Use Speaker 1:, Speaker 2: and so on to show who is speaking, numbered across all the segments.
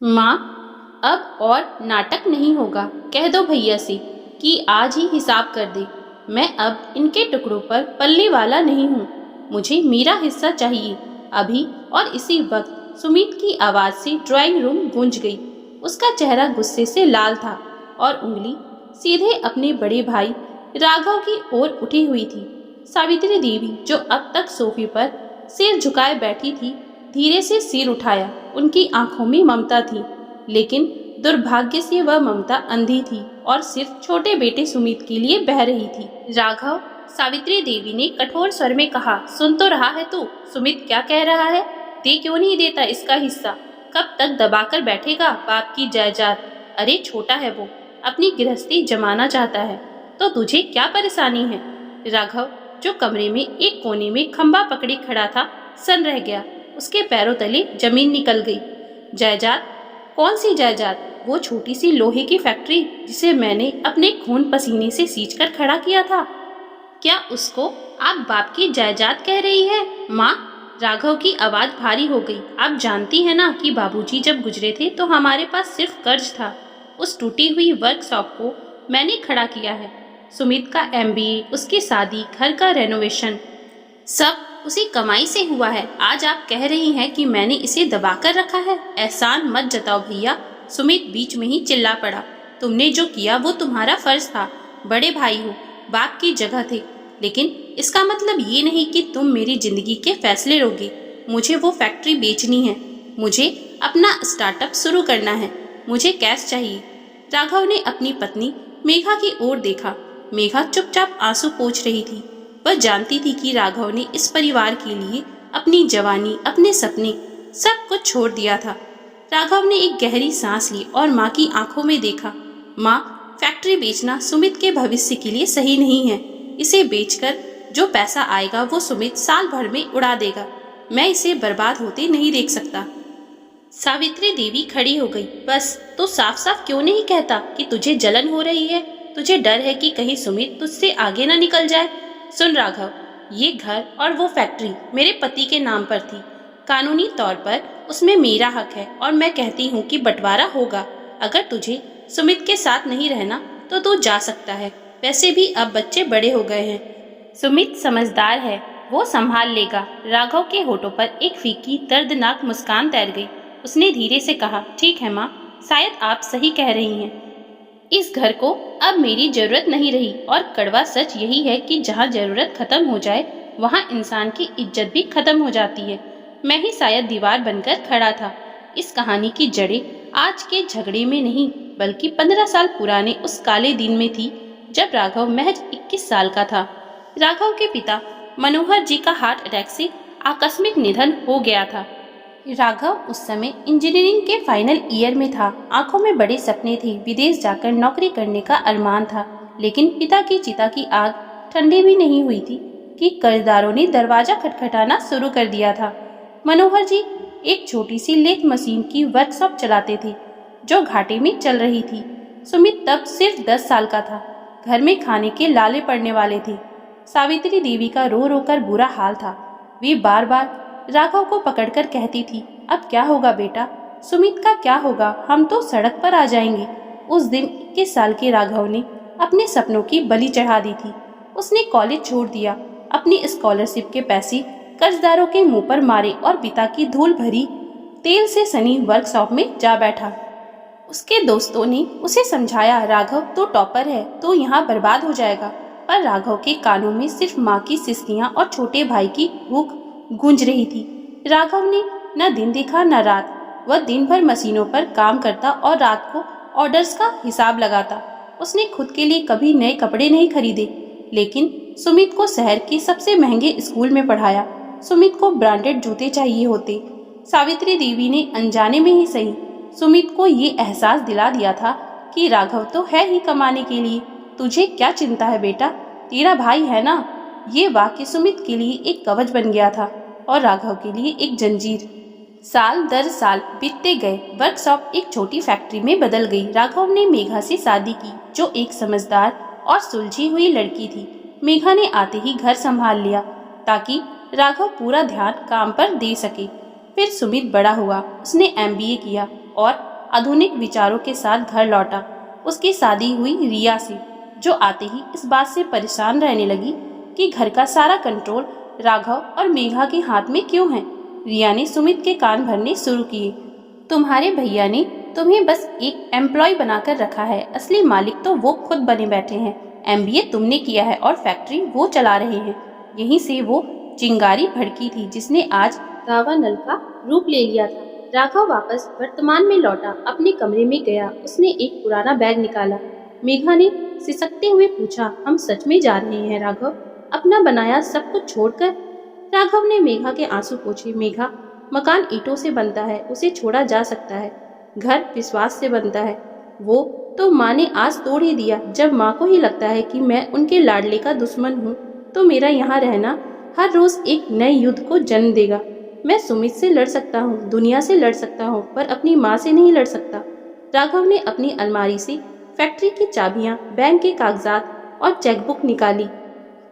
Speaker 1: माँ, अब और नाटक नहीं होगा। कह दो भैया से कि आज ही हिसाब कर दे। मैं अब इनके टुकड़ों पर पलने वाला नहीं हूँ। मुझे मेरा हिस्सा चाहिए अभी। और इसी वक्त सुमित की आवाज़ से ड्राइंग रूम गूंज गई। उसका चेहरा गुस्से से लाल था और उंगली सीधे अपने बड़े भाई राघव की ओर उठी हुई थी। सावित्री देवी, जो अब तक सोफे पर सिर झुकाए बैठी थी, धीरे से सिर उठाया। उनकी आंखों में ममता थी, लेकिन दुर्भाग्य से वह ममता अंधी थी और सिर्फ छोटे बेटे सुमित के लिए बह रही थी। राघव, सावित्री देवी ने कठोर स्वर में कहा, सुन तो रहा है तू? सुमित क्या कह रहा है? दे क्यों नहीं देता इसका हिस्सा? कब तक दबाकर बैठेगा बाप की जायदाद? अरे छोटा है वो, अपनी गृहस्थी जमाना चाहता है, तो तुझे क्या परेशानी है? राघव, जो कमरे में एक कोने में खंबा पकड़े खड़ा था, सन रह गया। उसके पैरों तले जमीन निकल गई। जायदाद? कौन सी जायदाद? वो छोटी सी लोहे की फैक्ट्री जिसे मैंने अपने खून पसीने से सींचकर खड़ा किया था। क्या उसको आप बाप की जायदाद कह रही है? माँ, राघव की आवाज भारी हो गई। आप जानती है ना कि बाबूजी जब गुजरे थे तो हमारे पास सिर्फ कर्ज था। उस टूटी हुई वर्कशॉप को मैंने खड़ा किया है। सुमित का एमबीए, उसकी शादी, घर का रेनोवेशन, सब उसी कमाई से हुआ है। आज आप कह रही हैं कि मैंने इसे दबाकर रखा है? एहसान मत जताओ भैया। सुमित बीच में ही चिल्ला पड़ा। तुमने जो किया वो तुम्हारा फर्ज था। बड़े भाई हो, बाप की जगह थे, लेकिन इसका मतलब ये नहीं कि तुम मेरी जिंदगी के फैसले लोगे। मुझे वो फैक्ट्री बेचनी है। मुझे अपना स्टार्टअप शुरू करना है। मुझे कैश चाहिए। राघव ने अपनी पत्नी मेघा की ओर देखा। मेघा चुपचाप आंसू पोंछ रही थी। वह जानती थी कि राघव ने इस परिवार के लिए अपनी जवानी, अपने सपने, सब कुछ छोड़ दिया था। राघव ने एक गहरी सांस ली और माँ की आंखों में देखा। माँ, फैक्ट्री बेचना सुमित के भविष्य के लिए सही नहीं है। इसे बेचकर जो पैसा आएगा वो सुमित साल भर में उड़ा देगा। मैं इसे बर्बाद होते नहीं देख सकता। सावित्री देवी खड़ी हो गई। बस, तो साफ साफ क्यों नहीं कहता कि तुझे जलन हो रही है? तुझे डर है कि कहीं सुमित तुझसे आगे ना निकल जाए। सुन राघव, ये घर और वो फैक्ट्री मेरे पति के नाम पर थी। कानूनी तौर पर उसमें मेरा हक है और मैं कहती हूँ कि बंटवारा होगा। अगर तुझे सुमित के साथ नहीं रहना तो तू जा सकता है। वैसे भी अब बच्चे बड़े हो गए हैं। सुमित समझदार है, वो संभाल लेगा। राघव के होठों पर एक फीकी दर्दनाक मुस्कान तैर गई। उसने धीरे से कहा, ठीक है माँ, शायद आप सही कह रही हैं। इस घर को अब मेरी जरूरत नहीं रही। और कड़वा सच यही है कि जहाँ जरूरत खत्म हो जाए वहाँ इंसान की इज्जत भी खत्म हो जाती है। मैं ही शायद दीवार बनकर खड़ा था। इस कहानी की जड़ें आज के झगड़े में नहीं, बल्कि 15 साल पुराने उस काले दिन में थी जब राघव महज 21 साल का था। राघव के पिता मनोहर जी का हार्ट अटैक से आकस्मिक निधन हो गया था। राघव उस समय इंजीनियरिंग के फाइनल ईयर में था। आंखों में बड़े सपने थे, विदेश जाकर नौकरी करने का अरमान था। लेकिन पिता की चिता की आग ठंडी भी नहीं हुई थी कि कर्जदारों ने दरवाजा खटखटाना शुरू कर दिया था। मनोहर जी एक छोटी सी लेथ मशीन की वर्कशॉप चलाते थे जो घाटे में चल रही थी। सुमित तब सिर्फ 10 साल का था। घर में खाने के लाले पड़ने वाले थे। सावित्री देवी का रो रो कर बुरा हाल था। वे बार बार राघव को पकड़कर कहती थी, अब क्या होगा बेटा? सुमित का क्या होगा? हम तो सड़क पर आ जाएंगे। उस दिन 21 साल के राघव ने अपने सपनों की बलि चढ़ा दी थी। उसने कॉलेज छोड़ दिया, अपनी स्कॉलरशिप के पैसे कर्जदारों के मुंह पर मारे और पिता की धूल भरी तेल से सनी वर्कशॉप में जा बैठा। उसके दोस्तों ने उसे समझाया, राघव तो टॉपर है, तो यहाँ बर्बाद हो जाएगा। पर राघव के कानों में सिर्फ माँ की सिस्कियाँ और छोटे भाई की भूख गूंज रही थी। राघव ने न दिन देखा न रात। वह दिन भर मशीनों पर काम करता और रात को ऑर्डर्स का हिसाब लगाता। उसने खुद के लिए कभी नए कपड़े नहीं खरीदे, लेकिन सुमित को शहर के सबसे महंगे स्कूल में पढ़ाया। सुमित को ब्रांडेड जूते चाहिए होते। सावित्री देवी ने अनजाने में ही सही सुमित को ये एहसास दिला दिया था कि राघव तो है ही कमाने के लिए। तुझे क्या चिंता है बेटा? तेरा भाई है ना। ये वाक्य सुमित के लिए एक कवच बन गया था और राघव के लिए एक जंजीर। साल दर साल बीतते गए। वर्कशॉप एक छोटी फैक्ट्री में बदल गई। राघव ने मेघा से शादी की, जो एक समझदार और सुलझी हुई लड़की थी। मेघा ने आते ही घर संभाल लिया ताकि राघव पूरा ध्यान काम पर दे सके। फिर सुमित बड़ा हुआ। उसने एमबीए किया और आधुनिक विचारों के साथ घर लौटा। उसकी शादी हुई रिया से, जो आते ही इस बात से परेशान रहने लगी कि घर का सारा कंट्रोल राघव और मेघा के हाथ में क्यों है। रिया ने सुमित के कान भरने शुरू किए। तुम्हारे भैया ने तुम्हें बस एक एम्प्लॉय बनाकर रखा है, असली मालिक तो वो खुद बने बैठे हैं। एमबीए तुमने किया है और फैक्ट्री वो चला रहे हैं। यहीं से वो चिंगारी भड़की थी जिसने आज दावानल का रूप ले लिया था। राघव वापस वर्तमान में लौटा, अपने कमरे में गया। उसने एक पुराना बैग निकाला। मेघा ने सिसकते हुए पूछा, हम सच में जा रहे हैं राघव, अपना बनाया सब कुछ छोड़कर? राघव ने मेघा के आंसू पोंछे। मेघा, मकान ईंटों से बनता है, उसे छोड़ा जा सकता है। घर विश्वास से बनता है, वो तो माँ ने आज तोड़ ही दिया। जब माँ को ही लगता है कि मैं उनके लाडले का दुश्मन हूँ, तो मेरा यहाँ रहना हर रोज एक नए युद्ध को जन्म देगा। मैं सुमित से लड़ सकता हूँ, दुनिया से लड़ सकता हूँ, पर अपनी माँ से नहीं लड़ सकता। राघव ने अपनी अलमारी से फैक्ट्री की चाबियां, बैंक के कागजात और चेकबुक निकाली।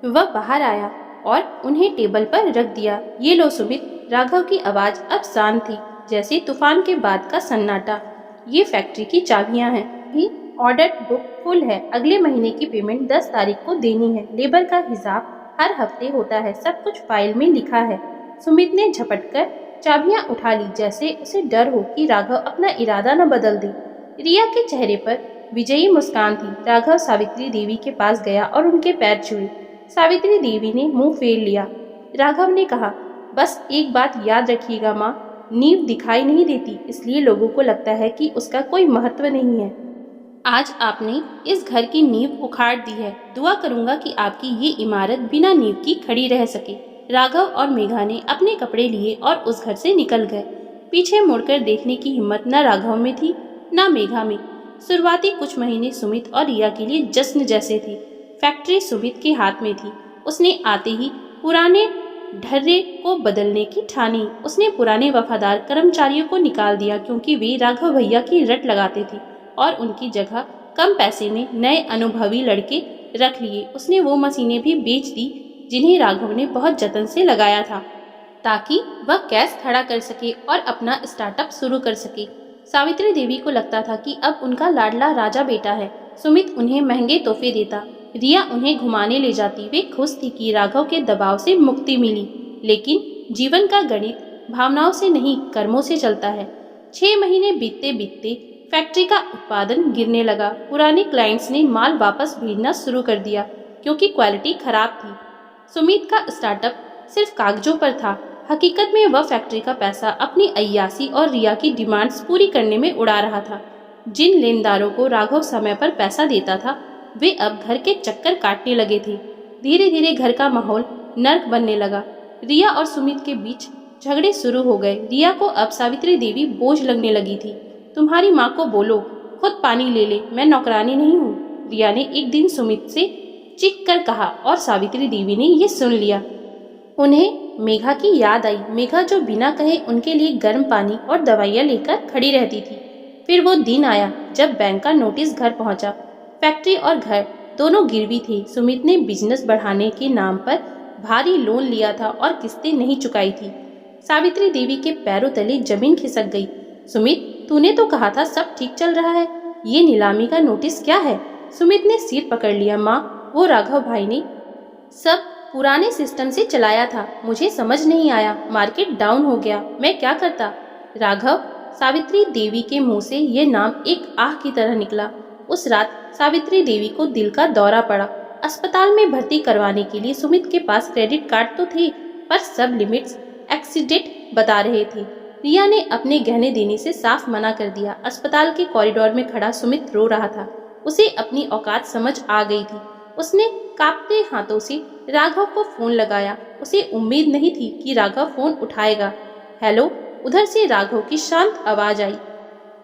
Speaker 1: वह बाहर आया और उन्हें टेबल पर रख दिया। ये लो सुमित। राघव की आवाज अब शांत थी, जैसे तूफान के बाद का सन्नाटा। ये फैक्ट्री की चाबियां हैं। भी ऑर्डर बुक फुल है। अगले महीने की पेमेंट 10 तारीख को देनी है। लेबर का हिसाब हर हफ्ते होता है। सब कुछ फाइल में लिखा है। सुमित ने झपटकर चाबियां उठा ली, जैसे उसे डर हो कि राघव अपना इरादा न बदल दे। रिया के चेहरे पर विजयी मुस्कान थी। राघव सावित्री देवी के पास गया और उनके पैर छुए। सावित्री देवी ने मुंह फेर लिया। राघव ने कहा, बस एक बात याद रखिएगा माँ, नींव दिखाई नहीं देती, इसलिए लोगों को लगता है कि उसका कोई महत्व नहीं है। आज आपने इस घर की नींव उखाड़ दी है। दुआ करूंगा कि आपकी ये इमारत बिना नींव की खड़ी रह सके। राघव और मेघा ने अपने कपड़े लिए और उस घर से निकल गए। पीछे मुड़कर देखने की हिम्मत न राघव में थी न मेघा में। शुरुआती कुछ महीने सुमित और रिया के लिए जश्न जैसे थे। फैक्ट्री सुमित के हाथ में थी। उसने आते ही पुराने ढर्रे को बदलने की ठानी। उसने पुराने वफादार कर्मचारियों को निकाल दिया क्योंकि वे राघव भैया की रट लगाते थे, और उनकी जगह कम पैसे में नए अनुभवी लड़के रख लिए। उसने वो मशीनें भी बेच दी जिन्हें राघव ने बहुत जतन से लगाया था, ताकि वह कैश खड़ा कर सके और अपना स्टार्टअप शुरू कर सके। सावित्री देवी को लगता था कि अब उनका लाडला राजा बेटा है। सुमित उन्हें महंगे तोहफे देता, रिया उन्हें घुमाने ले जाती। वे खुश थी कि राघव के दबाव से मुक्ति मिली। लेकिन जीवन का गणित भावनाओं से नहीं, कर्मों से चलता है। 6 महीने बीतते बीतते फैक्ट्री का उत्पादन गिरने लगा। पुराने क्लाइंट्स ने माल वापस भेजना शुरू कर दिया क्योंकि क्वालिटी खराब थी। सुमित का स्टार्टअप सिर्फ कागजों पर था। हकीकत में वह फैक्ट्री का पैसा अपनी अय्यासी और रिया की डिमांड्स पूरी करने में उड़ा रहा था। जिन लेनदारों को राघव समय पर पैसा देता था, वे अब घर के चक्कर काटने लगे थे। धीरे धीरे घर का माहौल नर्क बनने लगा। रिया और सुमित के बीच झगड़े शुरू हो गए। रिया को अब सावित्री देवी बोझ लगने लगी थी। तुम्हारी माँ को बोलो खुद पानी ले ले, मैं नौकरानी नहीं हूँ, रिया ने एक दिन सुमित से चीख कर कहा, और सावित्री देवी ने ये सुन लिया। उन्हें मेघा की याद आई। मेघा जो बिना कहे उनके लिए गर्म पानी और दवाइयाँ लेकर खड़ी रहती थी। फिर वो दिन आया जब बैंक का नोटिस घर पहुंचा। फैक्ट्री और घर दोनों गिरवी थे। सुमित ने बिजनेस बढ़ाने के नाम पर भारी लोन लिया था और किस्तें नहीं चुकाई थी। सावित्री देवी के पैरों तले जमीन खिसक गई। सुमित, तूने तो कहा था सब ठीक चल रहा है, ये नीलामी का नोटिस क्या है? सुमित ने सिर पकड़ लिया। माँ, वो राघव भाई ने सब पुराने सिस्टम से चलाया था, मुझे समझ नहीं आया, मार्केट डाउन हो गया, मैं क्या करता? राघव, सावित्री देवी के मुंह से यह नाम एक आह की तरह निकला। उस रात सावित्री देवी को दिल का दौरा पड़ा। अस्पताल में भर्ती करवाने के लिए सुमित के पास क्रेडिट कार्ड तो थे, पर सब लिमिट्स एक्सीडेंट बता रहे थे। रिया ने अपने गहने देने से साफ मना कर दिया। अस्पताल के कॉरिडोर में खड़ा सुमित रो रहा था। उसे अपनी औकात समझ आ गई थी। उसने कांपते हाथों से राघव को फोन लगाया। उसे उम्मीद नहीं थी कि राघव फोन उठाएगा। हेलो, उधर से राघव की शांत आवाज आई।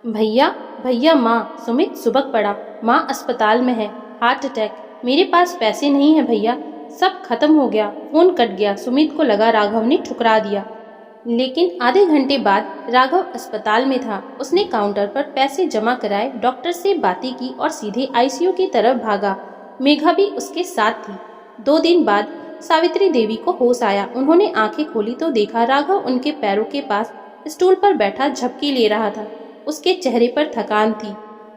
Speaker 1: भैया भैया, माँ, सुमित सुबक पड़ा। माँ अस्पताल में है, हार्ट अटैक। मेरे पास पैसे नहीं है भैया, सब खत्म हो गया। फोन कट गया। सुमित को लगा राघव ने ठुकरा दिया, लेकिन आधे घंटे बाद राघव अस्पताल में था। उसने काउंटर पर पैसे जमा कराए, डॉक्टर से बातें की और सीधे आईसीयू की तरफ भागा। मेघा भी उसके साथ थी। 2 दिन बाद सावित्री देवी को होश आया। उन्होंने आंखें खोली तो देखा राघव उनके पैरों के पास स्टूल पर बैठा झपकी ले रहा था। उसके चेहरे पर थकान थी।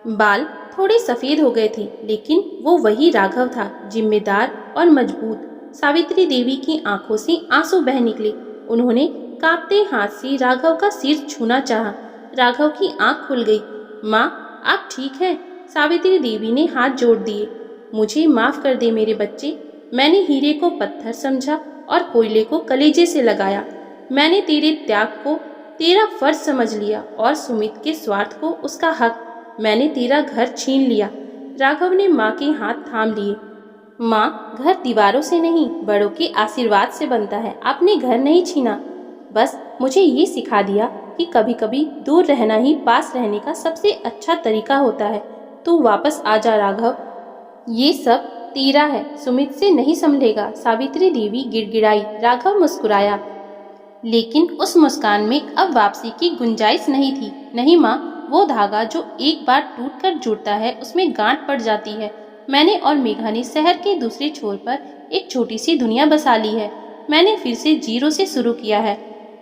Speaker 1: बाल थोड़े सफ़ेद हो गए थे, लेकिन वो वही राघव था, जिम्मेदार और मजबूत। सावित्री देवी की आंखों से आंसू बह निकले। उन्होंने कांपते हाथ से राघव का सिर छूना चाहा। राघव की आंख खुल गई। माँ, आप ठीक हैं? सावित्री देवी ने हाथ जोड़ दिए। मुझे माफ कर दे मेरे बच्चे। मैंने हीरे को पत्थर समझा और कोयले को कलेजे से लगाया। मैंने तेरे त्याग को तेरा फर्ज समझ लिया और सुमित के स्वार्थ को उसका हक। मैंने तेरा घर छीन लिया। राघव ने माँ के हाथ थाम लिए। माँ, घर दीवारों से नहीं, बड़ों के आशीर्वाद से बनता है। आपने घर नहीं छीना, बस मुझे ये सिखा दिया कि कभी कभी दूर रहना ही पास रहने का सबसे अच्छा तरीका होता है। तू वापस आ जा राघव। ये सब तेरा है, सुमित से नहीं संभलेगा। सावित्री देवी गिड़गिड़ाई। राघव मुस्कुराया, लेकिन उस मुस्कान में अब वापसी की गुंजाइश नहीं थी। नहीं माँ, वो धागा जो एक बार टूटकर जुड़ता है उसमें गांठ पड़ जाती है। मैंने और मेघा ने शहर के दूसरे छोर पर एक छोटी सी दुनिया बसा ली है। मैंने फिर से जीरो से शुरू किया है।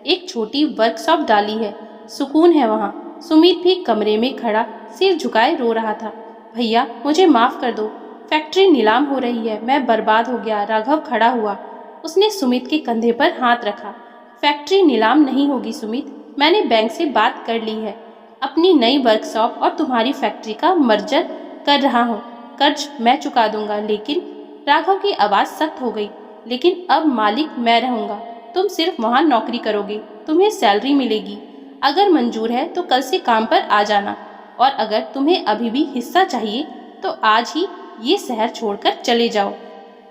Speaker 1: एक छोटी वर्कशॉप डाली है। सुकून है वहाँ। सुमित भी कमरे में खड़ा सिर झुकाए रो रहा था। भैया, मुझे माफ कर दो। फैक्ट्री नीलाम हो रही है, मैं बर्बाद हो गया। राघव खड़ा हुआ। उसने सुमित के कंधे पर हाथ रखा। फैक्ट्री नीलाम नहीं होगी सुमित। मैंने बैंक से बात कर ली है। अपनी नई वर्कशॉप और तुम्हारी फैक्ट्री का मर्जर कर रहा हूँ। कर्ज मैं चुका दूंगा। लेकिन राघव की आवाज़ सख्त हो गई। लेकिन अब मालिक मैं रहूंगा। तुम सिर्फ वहाँ नौकरी करोगे। तुम्हें सैलरी मिलेगी। अगर मंजूर है तो कल से काम पर आ जाना, और अगर तुम्हें अभी भी हिस्सा चाहिए तो आज ही ये शहर छोड़कर चले जाओ।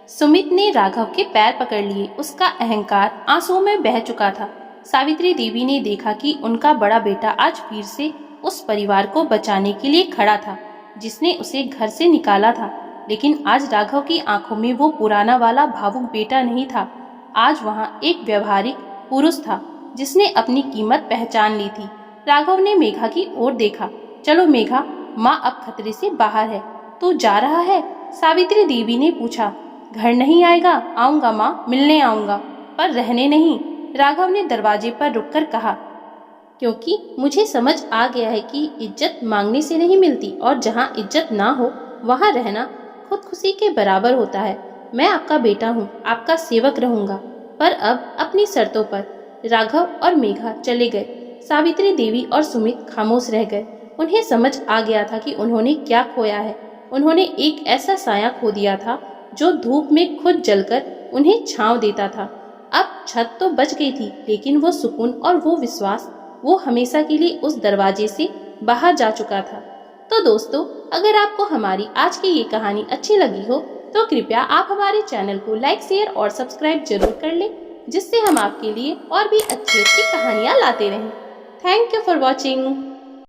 Speaker 1: सुमित ने राघव के पैर पकड़ लिए। उसका अहंकार आंसुओं में बह चुका था। सावित्री देवी ने देखा कि उनका बड़ा बेटा आज फिर से उस परिवार को बचाने के लिए खड़ा था जिसने उसे घर से निकाला था। लेकिन आज राघव की आंखों में वो पुराना वाला भावुक बेटा नहीं था। आज वहाँ एक व्यवहारिक पुरुष था जिसने अपनी कीमत पहचान ली थी। राघव ने मेघा की ओर देखा। चलो मेघा, माँ अब खतरे से बाहर है। तू जा रहा है? सावित्री देवी ने पूछा। घर नहीं आएगा? आऊंगा माँ, मिलने आऊंगा, पर रहने नहीं। राघव ने दरवाजे पर रुककर कहा, क्योंकि मुझे समझ आ गया है कि इज्जत मांगने से नहीं मिलती, और जहाँ इज्जत ना हो वहाँ रहना खुदकुशी के बराबर होता है। मैं आपका बेटा हूँ, आपका सेवक रहूंगा, पर अब अपनी शर्तों पर। राघव और मेघा चले गए। सावित्री देवी और सुमित खामोश रह गए। उन्हें समझ आ गया था कि उन्होंने क्या खोया है। उन्होंने एक ऐसा साया खो दिया था जो धूप में खुद जलकर उन्हें छांव देता था। अब छत तो बच गई थी, लेकिन वो सुकून और वो विश्वास, वो हमेशा के लिए उस दरवाजे से बाहर जा चुका था। तो दोस्तों, अगर आपको हमारी आज की ये कहानी अच्छी लगी हो तो कृपया आप हमारे चैनल को लाइक, शेयर और सब्सक्राइब जरूर कर लें, जिससे हम आपके लिए और भी अच्छी अच्छी कहानियाँ लाते रहें। Thank you for watching.